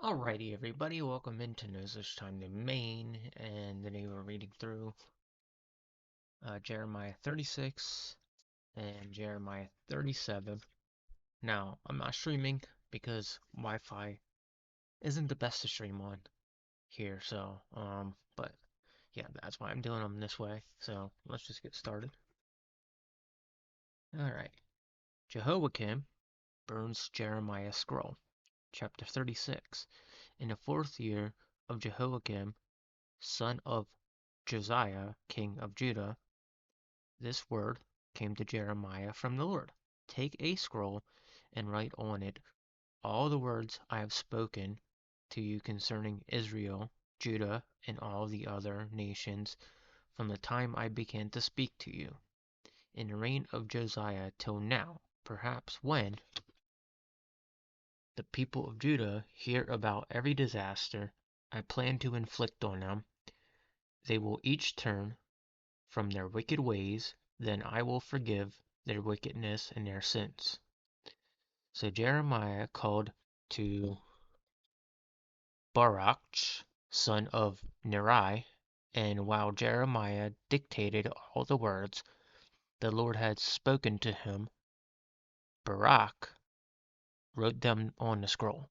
Alrighty, everybody, welcome into News This Time the Main, and today we're reading through Jeremiah 36 and Jeremiah 37. Now, I'm not streaming because Wi-Fi isn't the best to stream on here, but yeah, that's why I'm doing them this way. So let's just get started. Alright, Jehoiakim burns Jeremiah's scroll. Chapter 36. In the 4th year of Jehoiakim, son of Josiah, king of Judah, this word came to Jeremiah from the Lord. Take a scroll and write on it all the words I have spoken to you concerning Israel, Judah, and all the other nations from the time I began to speak to you, in the reign of Josiah till now, perhaps when the people of Judah hear about every disaster I plan to inflict on them, they will each turn from their wicked ways, then I will forgive their wickedness and their sins. So Jeremiah called to Baruch, son of Neri, and while Jeremiah dictated all the words the Lord had spoken to him, Baruch wrote them on the scroll.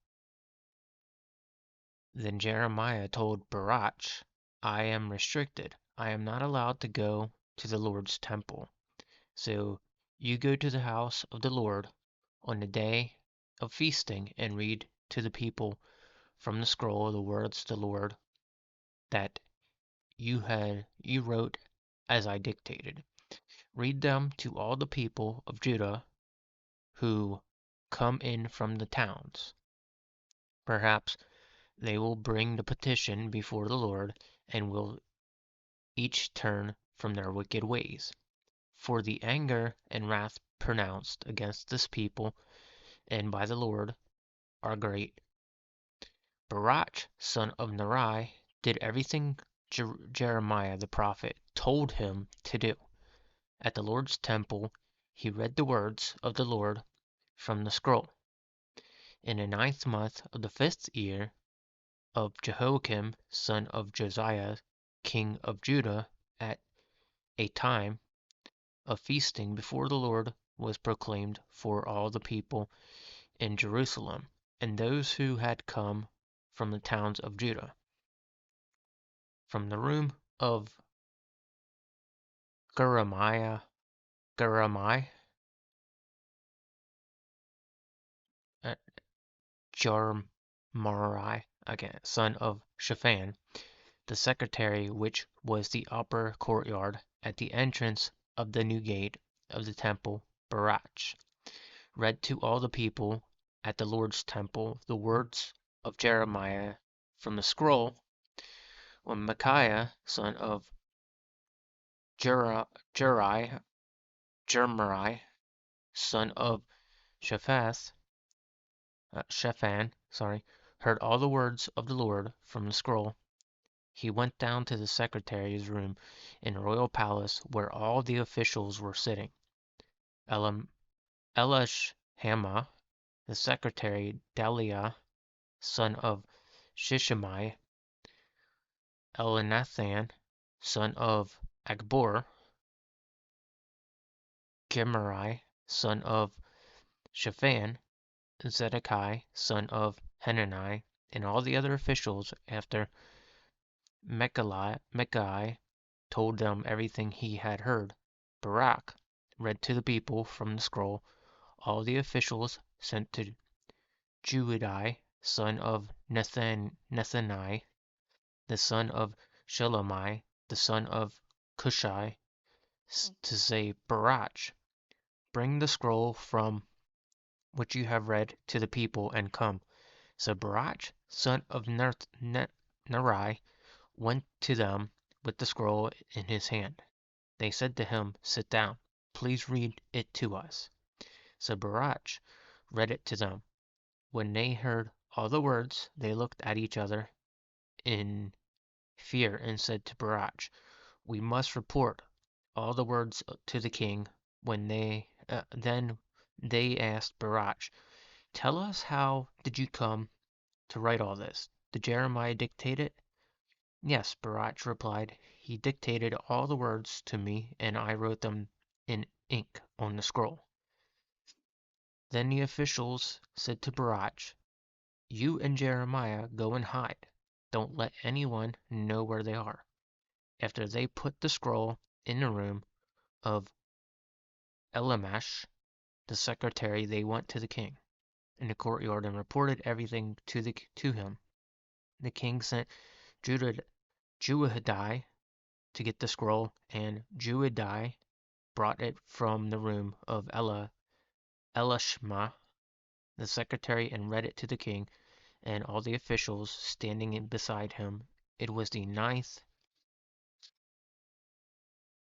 Then Jeremiah told Baruch, I am restricted. I am not allowed to go to the Lord's temple. So you go to the house of the Lord on the day of feasting and read to the people from the scroll the words the Lord that you wrote as I dictated. Read them to all the people of Judah who come in from the towns. Perhaps they will bring the petition before the Lord and will each turn from their wicked ways. For the anger and wrath pronounced against this people and by the Lord are great. Baruch, son of Neri, did everything Jeremiah the prophet told him to do. At the Lord's temple, he read the words of the Lord from the scroll. In the 9th month of the 5th year of Jehoiakim, son of Josiah, king of Judah, at a time of feasting before the Lord was proclaimed for all the people in Jerusalem, and those who had come from the towns of Judah. From the room of Jeremiah, uh, Jarmari, again, son of Shaphan, the secretary, which was the upper courtyard at the entrance of the new gate of the temple, Baruch, read to all the people at the Lord's temple the words of Jeremiah from the scroll. When Micaiah, son of Jeri, Jermari, son of Shaphan, heard all the words of the Lord from the scroll, he went down to the secretary's room in the royal palace where all the officials were sitting. Elishama, the secretary, Deliah, son of Shishimai, Elnathan, son of Akbor, Gemari, son of Shaphan, Zedekiah, son of Hanani, and all the other officials after Micaiah told them everything he had heard. Baruch read to the people from the scroll. All the officials sent to Jehoiada, son of Nethani, the son of Shelomai, the son of Cushai, to say, Baruch, bring the scroll from which you have read to the people and come. So Baruch, son of Neri, went to them with the scroll in his hand. They said to him, Sit down, please read it to us. So Baruch read it to them. When they heard all the words, they looked at each other in fear and said to Baruch, We must report all the words to the king. Then they asked Baruch, Tell us, how did you come to write all this? Did Jeremiah dictate it? Yes, Baruch replied. He dictated all the words to me, and I wrote them in ink on the scroll. Then the officials said to Baruch, you and Jeremiah go and hide. Don't let anyone know where they are. After they put the scroll in the room of Elamash, the secretary, they went to the king in the courtyard and reported everything to him. The king sent Jehoiada to get the scroll, and Jehoiada brought it from the room of Elishma, the secretary, and read it to the king and all the officials standing beside him. It was the 9th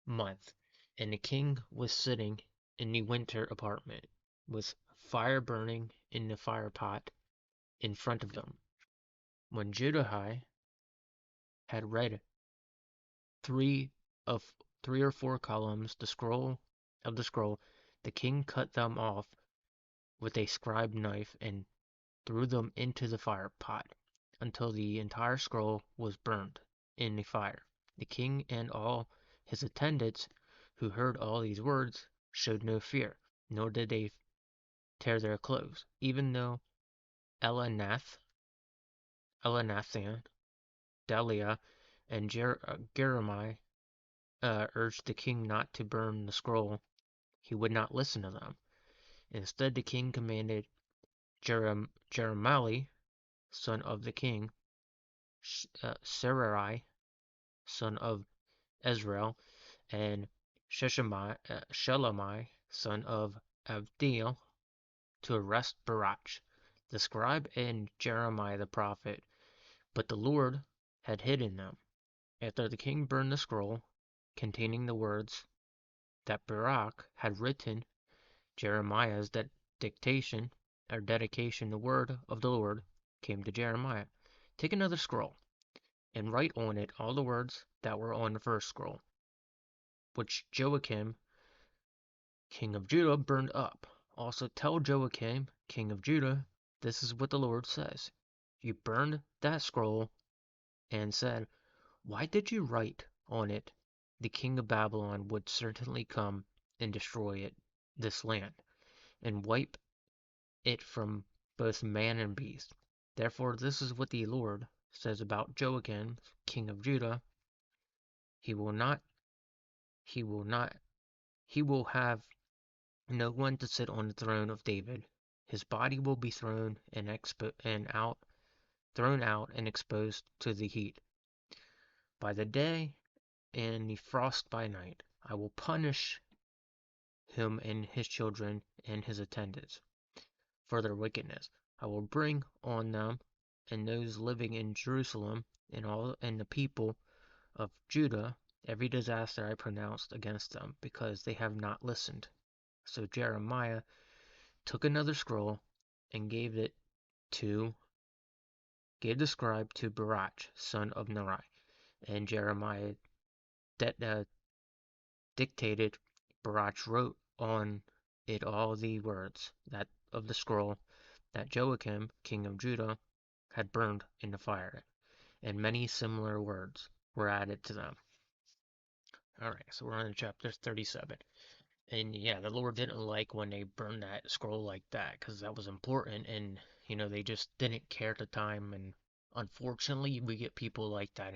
month, and the king was sitting in the winter apartment, with fire burning in the fire pot in front of them. When Jehoiada had read three of 3 or 4 columns of the scroll, the king cut them off with a scribe knife and threw them into the fire pot until the entire scroll was burned in the fire. The king and all his attendants who heard all these words showed no fear, nor did they tear their clothes, even though Elnathan, Deliah, and Jeremiah urged the king not to burn the scroll. He would not listen to them. Instead, the king commanded Jeremiah, son of the king, Sarai, son of Ezrael, and Shelomai, son of Abdiel, to arrest Baruch, the scribe, and Jeremiah the prophet, but the Lord had hidden them. After the king burned the scroll containing the words that Baruch had written, Jeremiah's dedication, the word of the Lord came to Jeremiah. Take another scroll and write on it all the words that were on the first scroll, which Jehoiakim, king of Judah, burned up. Also tell Jehoiakim, king of Judah, this is what the Lord says. You burned that scroll and said, why did you write on it, the king of Babylon would certainly come and destroy this land, and wipe it from both man and beast. Therefore this is what the Lord says about Jehoiakim, king of Judah. He will not, he will not, he will have no one to sit on the throne of David. His body will be thrown out and exposed to the heat by the day and the frost by night. I will punish him and his children and his attendants for their wickedness. I will bring on them and those living in Jerusalem and the people of Judah every disaster I pronounced against them, because they have not listened. So Jeremiah took another scroll and gave the scribe to Baruch, son of Neri, and Jeremiah dictated. Baruch wrote on it all the words that of the scroll that Jehoiakim, king of Judah, had burned in the fire, and many similar words were added to them. Alright, so we're on to chapter 37. And yeah, the Lord didn't like when they burned that scroll like that, because that was important, and they just didn't care at the time. And unfortunately, we get people like that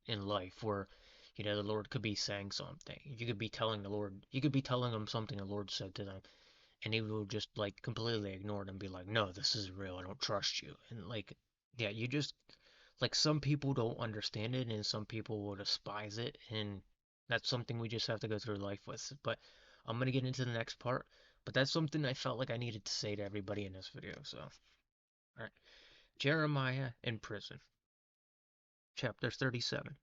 in life, where the Lord could be saying something. You could be telling the Lord, you could be telling them something the Lord said to them, and he will just like completely ignore it and be like, no, this is real, I don't trust you. And like, yeah, you just like, some people don't understand it, and some people will despise it, and that's something we just have to go through life with. But I'm gonna get into the next part, but that's something I felt like I needed to say to everybody in this video. So, alright. Jeremiah in prison. Chapter 37.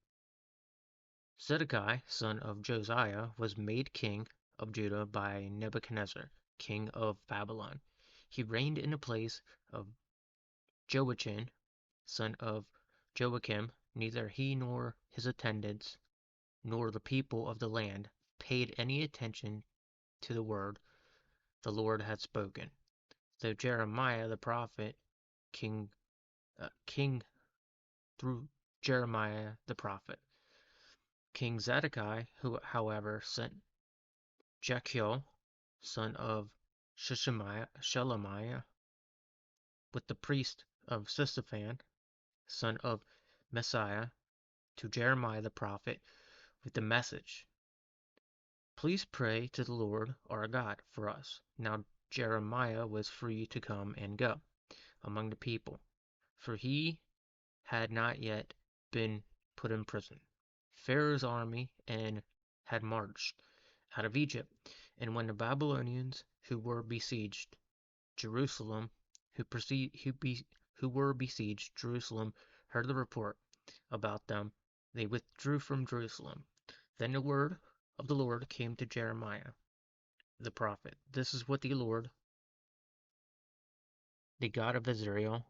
Zedekiah, son of Josiah, was made king of Judah by Nebuchadnezzar, king of Babylon. He reigned in the place of Joachim, son of Joachim. Neither he nor his attendants, nor the people of the land, paid any attention to the word the Lord had spoken. Though Jeremiah the prophet, king king through Jeremiah the prophet. King Zedekiah, who, however, sent Jechiel, son of Shelemiah, with the priest of Sisphan, son of Messiah, to Jeremiah the prophet with the message, "Please pray to the Lord our God for us." Now Jeremiah was free to come and go among the people, for he had not yet been put in prison. Pharaoh's army had marched out of Egypt, and when the Babylonians who were besieged Jerusalem, who were besieged Jerusalem, heard the report about them, they withdrew from Jerusalem. Then the word of the Lord came to Jeremiah the prophet. This is what the Lord, the God of Israel,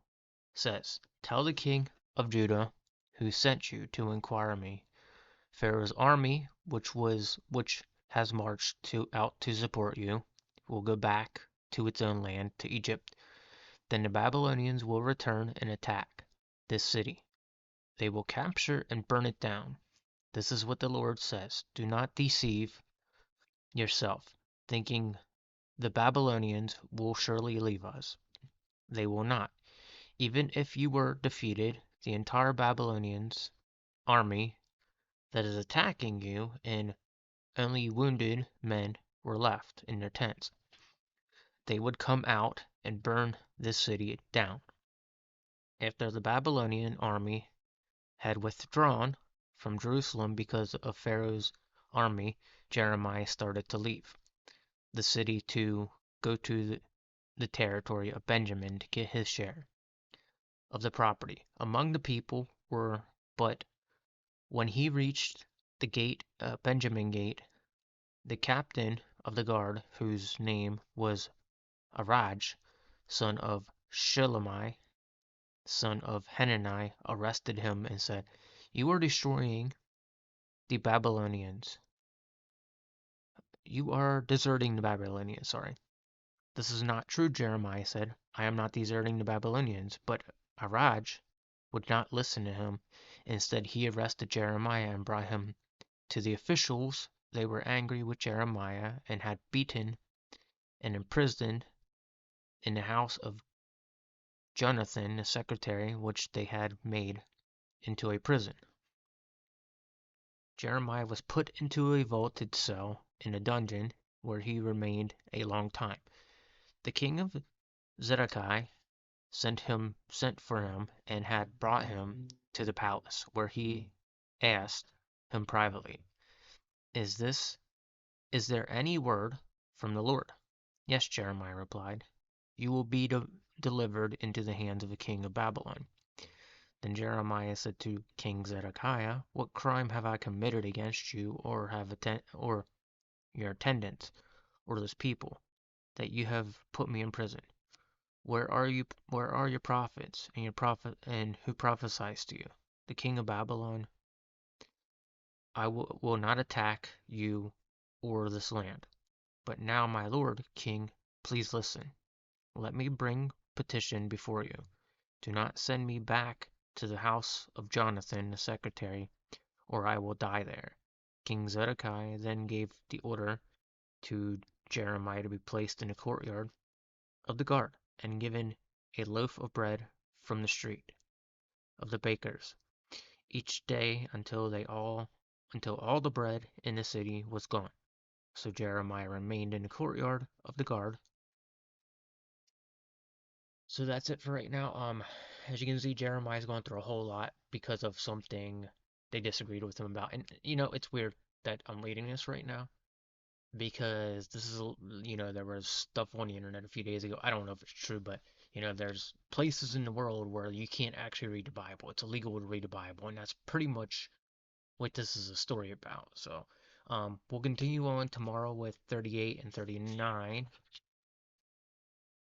says. Tell the king of Judah who sent you to inquire me. Pharaoh's army, which has marched out to support you, will go back to its own land, to Egypt. Then the Babylonians will return and attack this city. They will capture and burn it down. This is what the Lord says. Do not deceive yourself, thinking the Babylonians will surely leave us. They will not. Even if you were defeated, the entire Babylonians army that is attacking you, and only wounded men were left in their tents, they would come out and burn this city down. After the Babylonian army had withdrawn from Jerusalem because of Pharaoh's army, Jeremiah started to leave the city to go to the territory of Benjamin to get his share of the property. Among the people were, but when he reached the gate, Benjamin Gate, the captain of the guard, whose name was Araj, son of Shilomai, son of Hanani, arrested him and said, "You are destroying the Babylonians. You are deserting the Babylonians, sorry." "This is not true," Jeremiah said. "I am not deserting the Babylonians." But Araj would not listen to him. Instead, he arrested Jeremiah and brought him to the officials. They were angry with Jeremiah and had beaten and imprisoned in the house of Jonathan, the secretary, which they had made into a prison. Jeremiah was put into a vaulted cell in a dungeon, where he remained a long time. The king of Zedekiah sent for him and had brought him to the palace, where he asked him privately, "Is there any word from the Lord?" "Yes," Jeremiah replied. "You will be delivered into the hands of the king of Babylon." Then Jeremiah said to King Zedekiah, "What crime have I committed against you, or your attendants, or this people, that you have put me in prison? Where are your prophets and who prophesies to you?" "The king of Babylon, I will not attack you or this land. But now, my lord king, please listen. Let me bring petition before you. Do not send me back to the house of Jonathan the secretary, or I will die there." King Zedekiah then gave the order to Jeremiah to be placed in the courtyard of the guard, and given a loaf of bread from the street of the bakers each day until all the bread in the city was gone. So Jeremiah remained in the courtyard of the guard. So that's it for right now. As you can see, Jeremiah's going through a whole lot because of something they disagreed with him about. And it's weird that I'm reading this right now, because this is, there was stuff on the internet a few days ago. I don't know if it's true, but there's places in the world where you can't actually read the Bible. It's illegal to read the Bible, and that's pretty much what this is a story about. So, we'll continue on tomorrow with 38 and 39.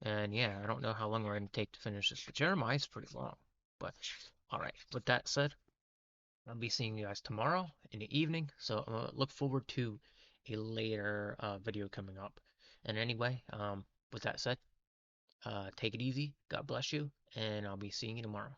And yeah, I don't know how long we're going to take to finish this, but Jeremiah's pretty long. But, alright, with that said, I'll be seeing you guys tomorrow in the evening, so look forward to a later video coming up. And anyway, with that said, take it easy, God bless you, and I'll be seeing you tomorrow.